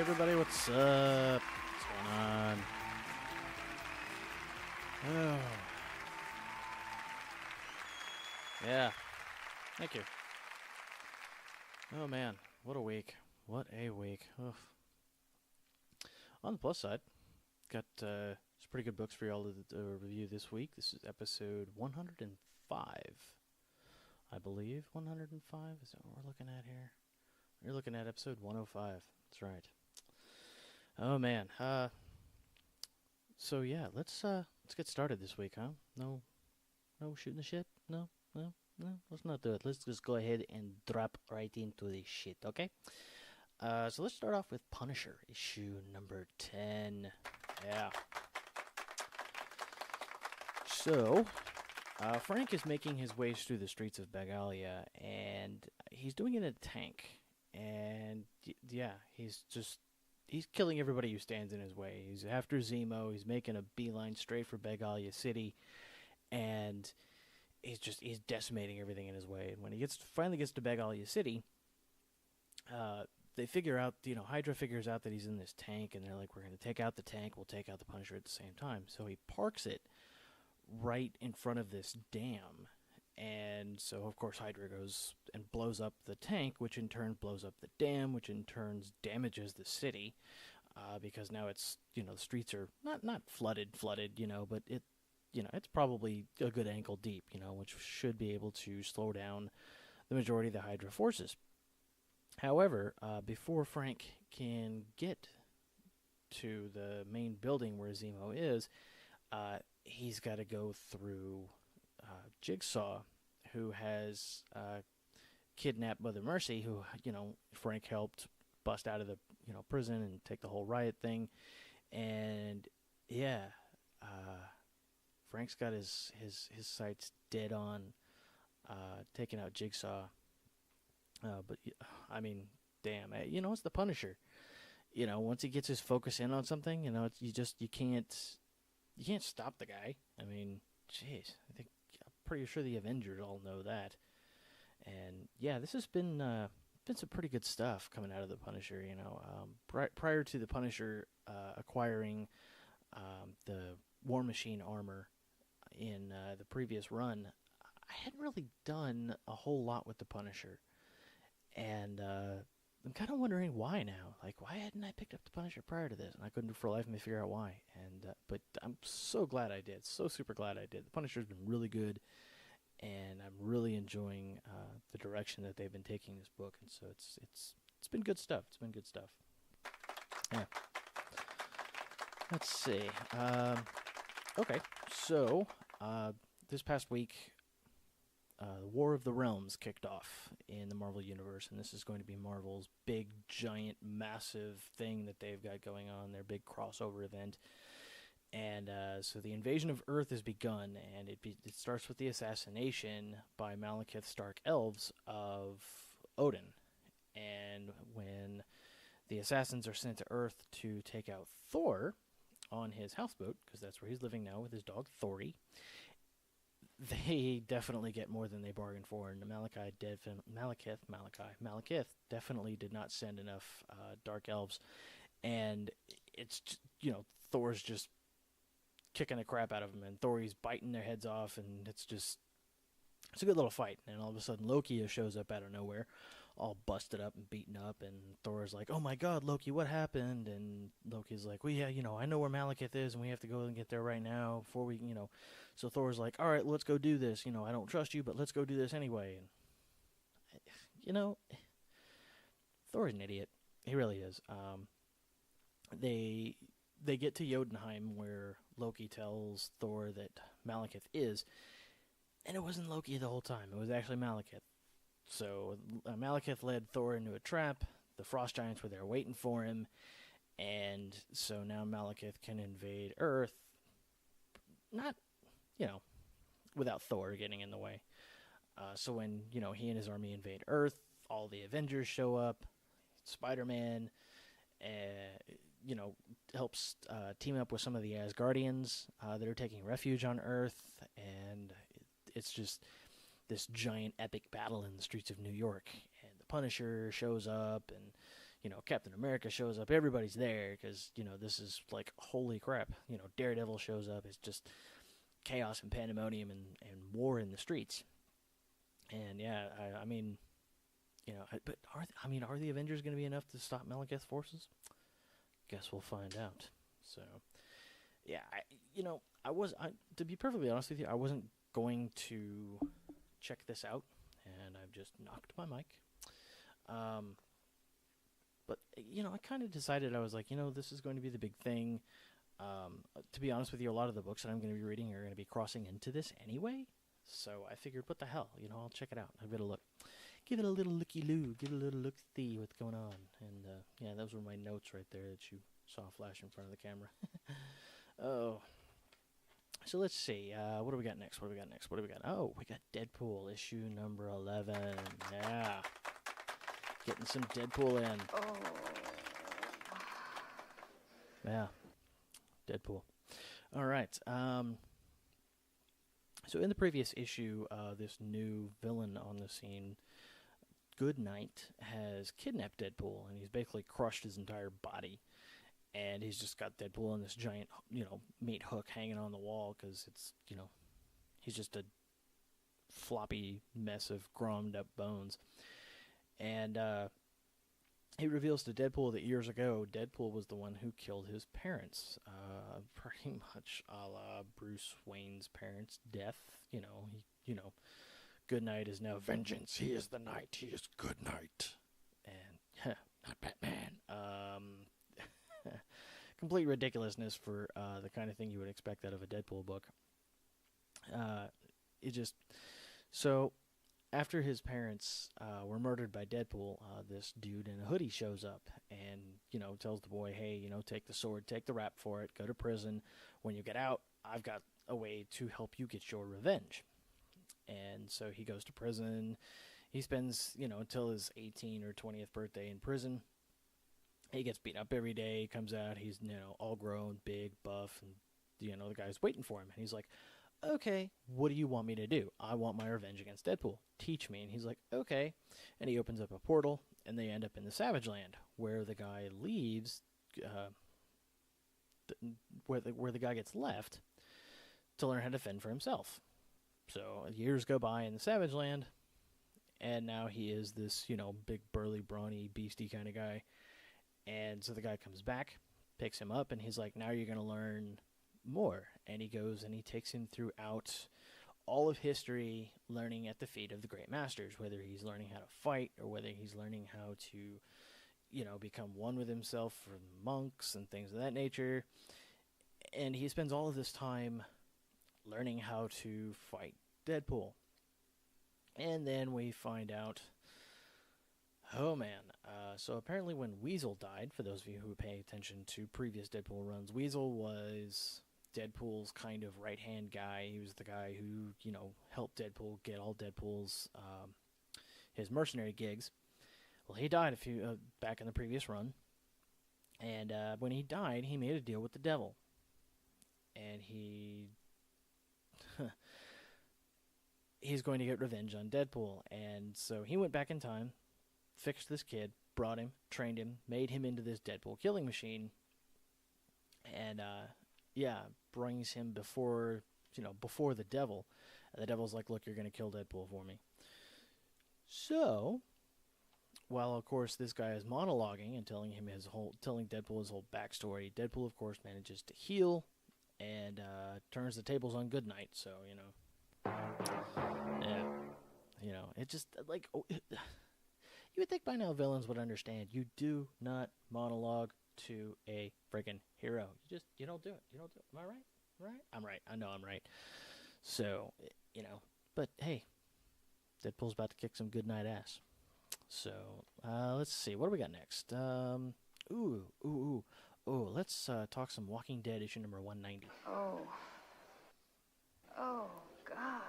everybody, what's up? What's going on? Oh. Yeah. Thank you. Oh man, what a week. What a week. Oof. On the plus side, got some pretty good books for y'all to review this week. This is episode 105, I believe. 105? Is that what we're looking at here? You're looking at episode 105. That's right. Oh man. So yeah, let's get started this week, huh? No shooting the shit. No. Let's not do it. Let's just go ahead and drop right into the shit, okay? So let's start off with Punisher, issue number 10. Yeah. So, Frank is making his way through the streets of Bagalia, and he's doing it in a tank. And yeah, he's killing everybody who stands in his way. He's after Zemo. He's making a beeline straight for Bagalia City, and he's decimating everything in his way. And when he finally gets to Bagalia City, they figure out, Hydra figures out that he's in this tank, and they're like, we're going to take out the tank, we'll take out the Punisher at the same time. So he parks it right in front of this dam. And so, of course, Hydra goes and blows up the tank, which in turn blows up the dam, which in turn damages the city, because now it's, the streets are not flooded, but it's probably a good ankle deep, which should be able to slow down the majority of the Hydra forces. However, before Frank can get to the main building where Zemo is, he's got to go through Jigsaw, who has kidnapped Mother Mercy, who, Frank helped bust out of the, prison and take the whole riot thing. And, yeah, Frank's got his sights dead on taking out Jigsaw. But, I mean, damn, it's the Punisher. Once he gets his focus in on something, you can't stop the guy. I mean, jeez, I'm pretty sure the Avengers all know that. And yeah, this has been some pretty good stuff coming out of the Punisher. Prior to the Punisher acquiring the War Machine armor in the previous run, I hadn't really done a whole lot with the Punisher, and I'm kind of wondering why now. Like, why hadn't I picked up the Punisher prior to this? And I couldn't for the life of me figure out why. And but I'm so glad I did. So super glad I did. The Punisher's been really good, and I'm really enjoying the direction that they've been taking this book. And so it's been good stuff. It's been good stuff. Yeah. Let's see. Okay, so this past week, the War of the Realms kicked off in the Marvel Universe, and this is going to be Marvel's big, giant, massive thing that they've got going on, their big crossover event. And so the invasion of Earth has begun, and it starts with the assassination by Malekith's Dark Elves of Odin. And when the assassins are sent to Earth to take out Thor on his houseboat, because that's where he's living now with his dog Thori, they definitely get more than they bargained for, and Malekith definitely did not send enough Dark Elves, and it's Thor's just kicking the crap out of him, and Thori's biting their heads off, and it's a good little fight. And all of a sudden Loki shows up out of nowhere, all busted up and beaten up, and Thor's like, "Oh my God, Loki, what happened?" And Loki's like, "Well, yeah, I know where Malekith is, and we have to go and get there right now before we, So Thor's like, "All right, let's go do this. I don't trust you, but let's go do this anyway." And Thor's an idiot. He really is. They get to Jotunheim, where Loki tells Thor that Malekith is, and it wasn't Loki the whole time. It was actually Malekith. So Malekith led Thor into a trap. The Frost Giants were there waiting for him, and so now Malekith can invade Earth, not, without Thor getting in the way. So when, he and his army invade Earth, all the Avengers show up. Spider-Man, helps team up with some of the Asgardians that are taking refuge on Earth, and it's just this giant epic battle in the streets of New York. And the Punisher shows up, and Captain America shows up, everybody's there because, this is like, holy crap. Daredevil shows up. It's just chaos and pandemonium and war in the streets. And yeah, I mean, but are the Avengers going to be enough to stop Malekith's forces? Guess we'll find out. So, yeah, to be perfectly honest with you, I wasn't going to check this out, and I've just knocked my mic. But, I kind of decided, I was like, this is going to be the big thing. To be honest with you, a lot of the books that I'm going to be reading are going to be crossing into this anyway. So I figured, what the hell, I'll check it out. I'll give it a look. Give it a little looky-loo. Give it a little look-see what's going on. And, yeah, those were my notes right there that you saw flash in front of the camera. Oh. So let's see. What do we got next? Oh, we got Deadpool, issue number 11. Yeah. Getting some Deadpool in. Oh. Yeah. Deadpool. All right. So in the previous issue, this new villain on the scene, Goodnight, has kidnapped Deadpool, and he's basically crushed his entire body. And he's just got Deadpool on this giant, meat hook hanging on the wall because it's, he's just a floppy mess of grommed up bones. And he reveals to Deadpool that years ago, Deadpool was the one who killed his parents. Pretty much a la Bruce Wayne's parents' death. Goodnight is now vengeance. He is the night. He is Goodnight. And, not Batman. Complete ridiculousness for the kind of thing you would expect out of a Deadpool book. So after his parents were murdered by Deadpool, this dude in a hoodie shows up and, tells the boy, hey, take the sword, take the rap for it, go to prison. When you get out, I've got a way to help you get your revenge. And so he goes to prison. He spends, until his 18th or 20th birthday in prison. He gets beaten up every day. He comes out. He's, all grown, big, buff, and, the guy's waiting for him. And he's like, okay, what do you want me to do? I want my revenge against Deadpool. Teach me. And he's like, okay. And he opens up a portal, and they end up in the Savage Land, where the guy leaves, where the guy gets left to learn how to fend for himself. So years go by in the Savage Land, and now he is this, big, burly, brawny, beastie kind of guy. And so the guy comes back, picks him up, and he's like, now you're going to learn more. And he goes and he takes him throughout all of history, learning at the feet of the great masters, whether he's learning how to fight or whether he's learning how to, become one with himself from monks and things of that nature. And he spends all of this time learning how to fight Deadpool. And then we find out, oh man, so apparently when Weasel died, for those of you who pay attention to previous Deadpool runs, Weasel was Deadpool's kind of right-hand guy. He was the guy who, helped Deadpool get all Deadpool's, his mercenary gigs. Well, he died back in the previous run, and when he died, he made a deal with the devil. And he's going to get revenge on Deadpool, and so he went back in time, fixed this kid, brought him, trained him, made him into this Deadpool killing machine, and brings him before the devil. And the devil's like, look, you're going to kill Deadpool for me. So, while of course this guy is monologuing and telling Deadpool his whole backstory, Deadpool of course manages to heal and turns the tables on Goodnight. So, it just like. You would think by now villains would understand. You do not monologue to a friggin' hero. You don't do it. You don't do it. Am I right? Right? I'm right. I know I'm right. So, but hey, Deadpool's about to kick some Goodnight ass. So, let's see. What do we got next? Let's talk some Walking Dead issue number 190. Oh, God.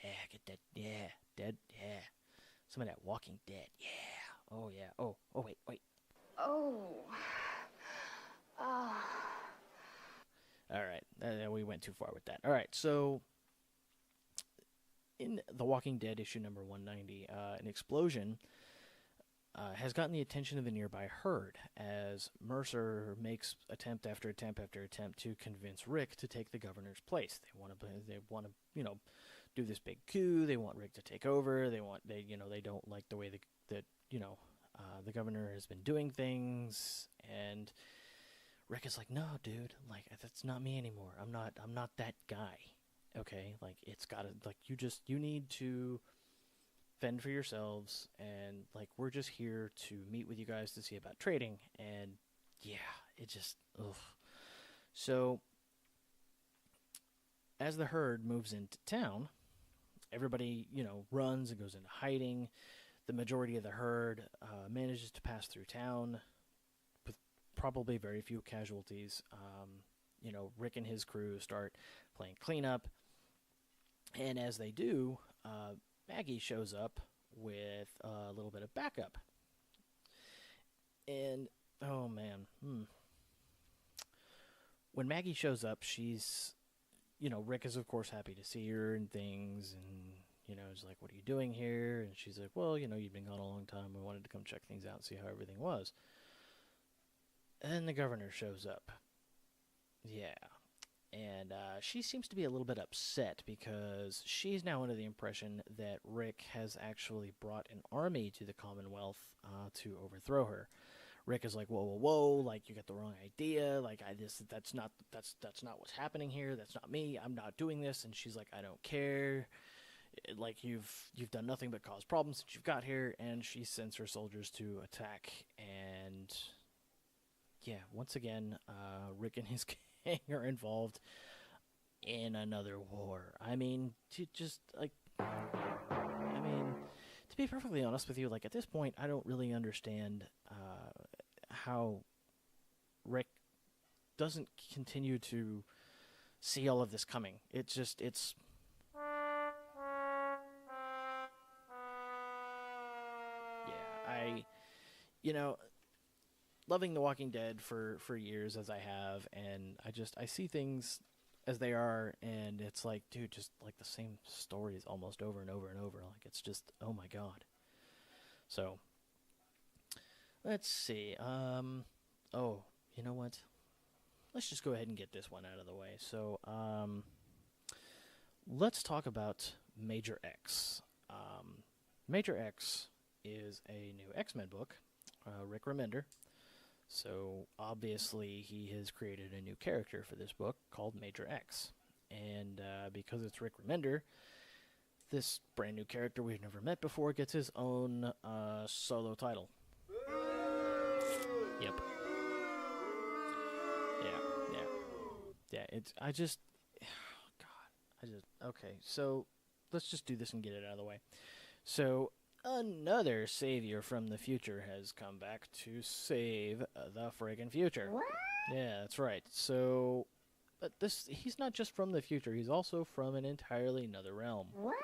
Yeah, get that, dead, some of that Walking Dead, yeah. Oh, yeah. Oh, wait. Oh. All right, we went too far with that. All right, so in The Walking Dead issue number 190, an explosion has gotten the attention of the nearby herd as Mercer makes attempt after attempt after attempt to convince Rick to take the governor's place. They want to, do this big coup. They want Rick to take over. They don't like the way the governor has been doing things, and Rick is like, no, dude, like that's not me anymore. I'm not that guy. Okay, like it's gotta, like you need to fend for yourselves, and like we're just here to meet with you guys to see about trading. And yeah, it just ugh. So as the herd moves into town, everybody runs and goes into hiding. The majority of the herd manages to pass through town with probably very few casualties. Rick and his crew start playing cleanup, and as they do, Maggie shows up with a little bit of backup. And, oh man, when Maggie shows up, she's, Rick is of course happy to see her and things, and, he's like, what are you doing here? And she's like, well, you've been gone a long time. We wanted to come check things out and see how everything was. And the governor shows up. Yeah. And she seems to be a little bit upset because she's now under the impression that Rick has actually brought an army to the Commonwealth to overthrow her. Rick is like, whoa, whoa, whoa! Like you got the wrong idea. Like that's not what's happening here. That's not me. I'm not doing this. And she's like, I don't care. Like you've done nothing but cause problems since you've got here. And she sends her soldiers to attack. And yeah, once again, Rick and his gang are involved in another war. I mean, to be perfectly honest with you, like at this point, I don't really understand how Rick doesn't continue to see all of this coming. It's loving The Walking Dead for years as I have, and I see things as they are, and it's like, dude, just like the same stories almost over and over and over. Like it's just, oh my god. So let's see. Oh, you know what? Let's just go ahead and get this one out of the way. So let's talk about Major X. Major X is a new X-Men book. Rick Remender. So obviously he has created a new character for this book called Major X. And because it's Rick Remender, this brand new character we've never met before gets his own solo title. Yep. Yeah. Okay, so let's just do this and get it out of the way. So another savior from the future has come back to save the friggin' future. What? Yeah, that's right. So, but he's not just from the future, he's also from an entirely another realm. What?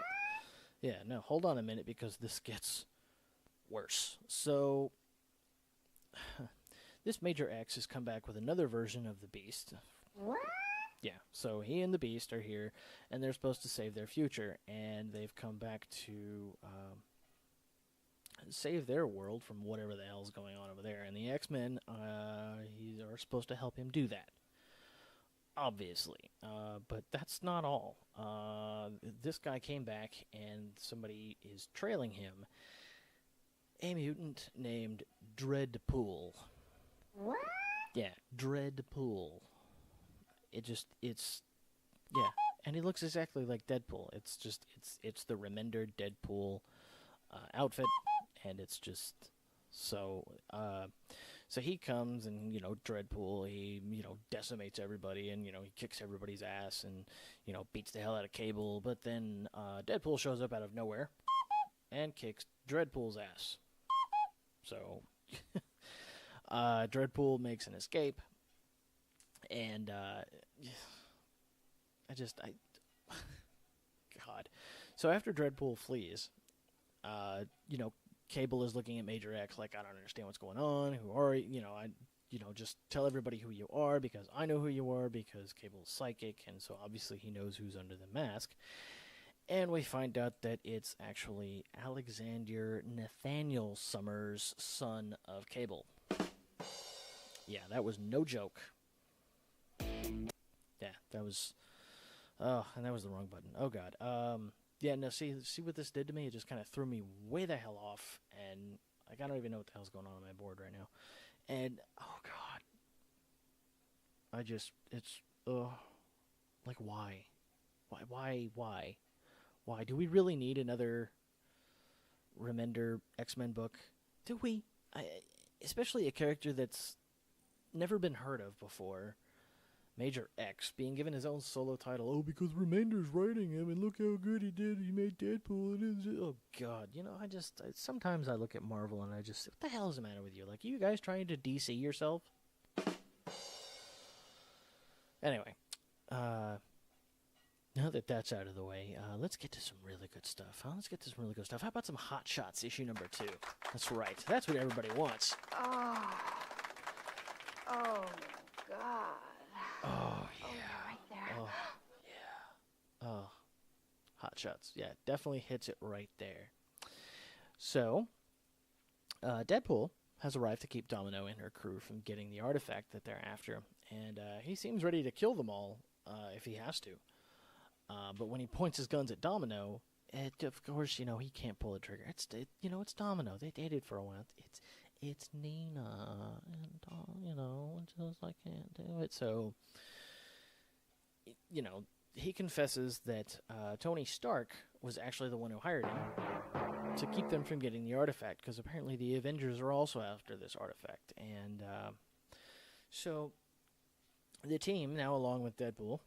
Yeah, no, hold on a minute because this gets worse. So, this Major X has come back with another version of the Beast. What? Yeah, so he and the Beast are here, and they're supposed to save their future, and they've come back to save their world from whatever the hell's going on over there. And the X-Men are supposed to help him do that, obviously. But that's not all. This guy came back, and somebody is trailing him. A mutant named Deadpool. What? Yeah, Deadpool. Yeah, and he looks exactly like Deadpool. It's the Remender Deadpool outfit, and it's just so. So he comes, and Deadpool, he decimates everybody, and he kicks everybody's ass, and beats the hell out of Cable. But then Deadpool shows up out of nowhere and kicks Deadpool's ass. So Deadpool makes an escape. And, God. So after Deadpool flees, Cable is looking at Major X like, I don't understand what's going on. Who are you? Just tell everybody who you are because I know who you are because Cable's psychic, and so obviously he knows who's under the mask. And we find out that it's actually Alexander Nathaniel Summers, son of Cable. Yeah, that was no joke. Yeah, that was... Oh, and that was the wrong button. Oh, God. Yeah, no, see what this did to me? It just kind of threw me way the hell off, and like, I don't even know what the hell's going on my board right now. And, oh, God. It's, like, why? Why? Why? Do we really need another Remender X-Men book? Do we? Especially a character that's never been heard of before. Major X being given his own solo title. Oh, because Remender's writing him, and look how good he did. He made Deadpool. Oh, God. You know, sometimes I look at Marvel and I just, what the hell is the matter with you? Like, are you guys trying to DC yourself? Anyway, now that that's out of the way, let's get to some really good stuff. How about some Hotshots issue number 2? That's right. That's what everybody wants. Oh. Oh, God. Oh, yeah. Oh, right there. Oh, yeah. Oh, Hotshots. Yeah, definitely hits it right there. So, Deadpool has arrived to keep Domino and her crew from getting the artifact that they're after, and he seems ready to kill them all if he has to. But when he points his guns at Domino, of course, you know, he can't pull the trigger. It's Domino. They dated for a while. It's Nina, and you know, just I can't do it. So, you know, he confesses that Tony Stark was actually the one who hired him to keep them from getting the artifact, because apparently the Avengers are also after this artifact. And so the team, now along with Deadpool,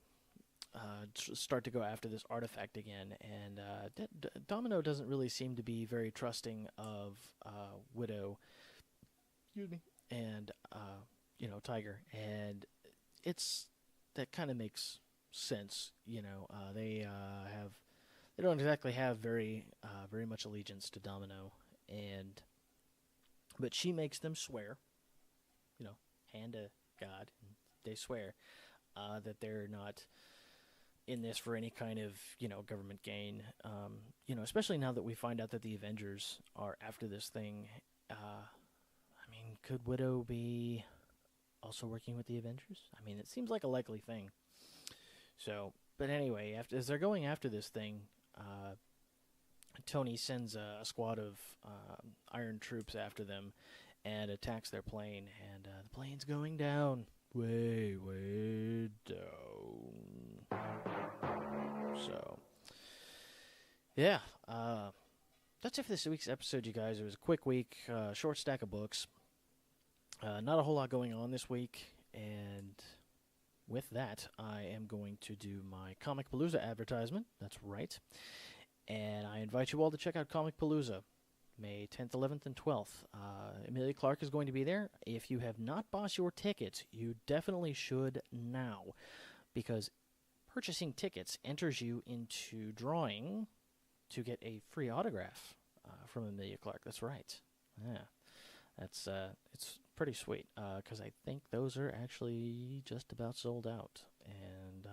start to go after this artifact again. And Domino doesn't really seem to be very trusting of Widow, excuse me, and you know, Tiger. And that kind of makes sense. You know, they don't exactly have very much allegiance to Domino, but she makes them swear, you know, hand to God, and they swear that they're not in this for any kind of, you know, government gain. You know, especially now that we find out that the Avengers are after this thing. I mean, could Widow be also working with the Avengers? I mean, it seems like a likely thing. So, but anyway, as they're going after this thing, Tony sends a squad of Iron troops after them and attacks their plane, and the plane's going down. Way down. So, yeah, that's it for this week's episode, you guys. It was a quick week, short stack of books. Not a whole lot going on this week, and with that, I am going to do my Comicpalooza advertisement. That's right. And I invite you all to check out Comicpalooza, May 10th, 11th, and 12th. Emilia Clarke is going to be there. If you have not bought your tickets, you definitely should now, because purchasing tickets enters you into drawing to get a free autograph from Emilia Clarke. That's right. Yeah, that's it's pretty sweet, because I think those are actually just about sold out, and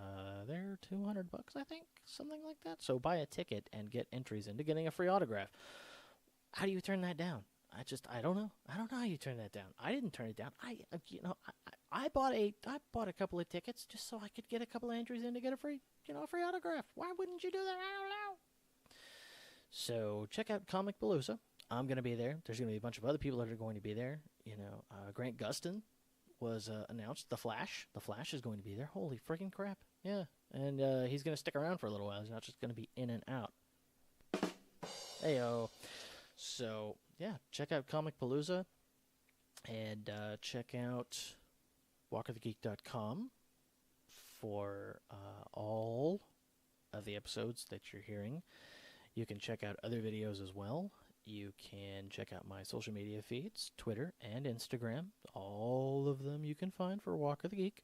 they're $200, I think, something like that. So buy a ticket and get entries into getting a free autograph. How do you turn that down? I don't know. I don't know how you turn that down. I didn't turn it down. I bought a couple of tickets just so I could get a couple of entries in to get a free autograph. Why wouldn't you do that? I don't know. So check out Comicpalooza. I'm going to be there. There's going to be a bunch of other people that are going to be there. You know, Grant Gustin was announced. The Flash is going to be there. Holy freaking crap. Yeah. And he's going to stick around for a little while. He's not just going to be in and out. Heyo. So, yeah, check out Comicpalooza, and check out walkofthegeek.com for all of the episodes that you're hearing. You can check out other videos as well. You can check out my social media feeds, Twitter and Instagram. All of them you can find for Walk of the Geek.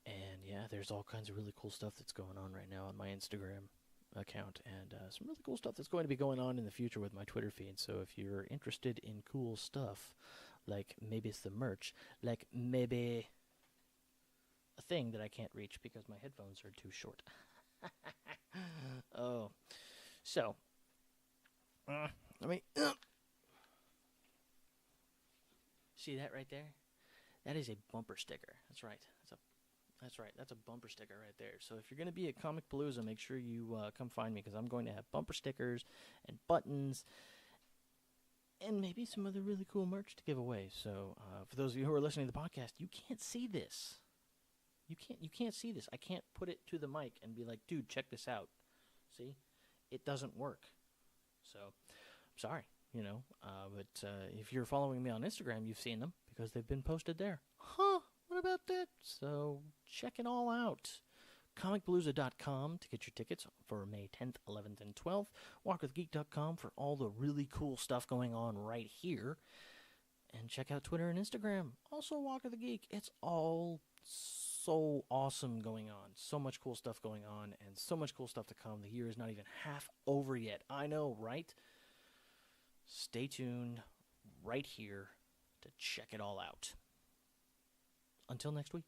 And, yeah, there's all kinds of really cool stuff that's going on right now on my Instagram account, and some really cool stuff that's going to be going on in the future with my Twitter feed. So if you're interested in cool stuff, like maybe some merch, like maybe a thing that I can't reach because my headphones are too short. Oh, So, let me see that right there. That is a bumper sticker. That's right. That's a bumper sticker right there. So if you're going to be at Comicpalooza, make sure you come find me because I'm going to have bumper stickers and buttons and maybe some other really cool merch to give away. So for those of you who are listening to the podcast, you can't see this. You can't see this. I can't put it to the mic and be like, dude, check this out. See? It doesn't work. So I'm sorry, but if you're following me on Instagram, you've seen them because they've been posted there. Huh? What about that? So check it all out. Comicpalooza.com to get your tickets for May 10th, 11th, and 12th. WalkWithGeek.com for all the really cool stuff going on right here. And check out Twitter and Instagram. Also Walk of the Geek. It's all so awesome going on. So much cool stuff going on and so much cool stuff to come. The year is not even half over yet. I know, right? Stay tuned right here to check it all out. Until next week.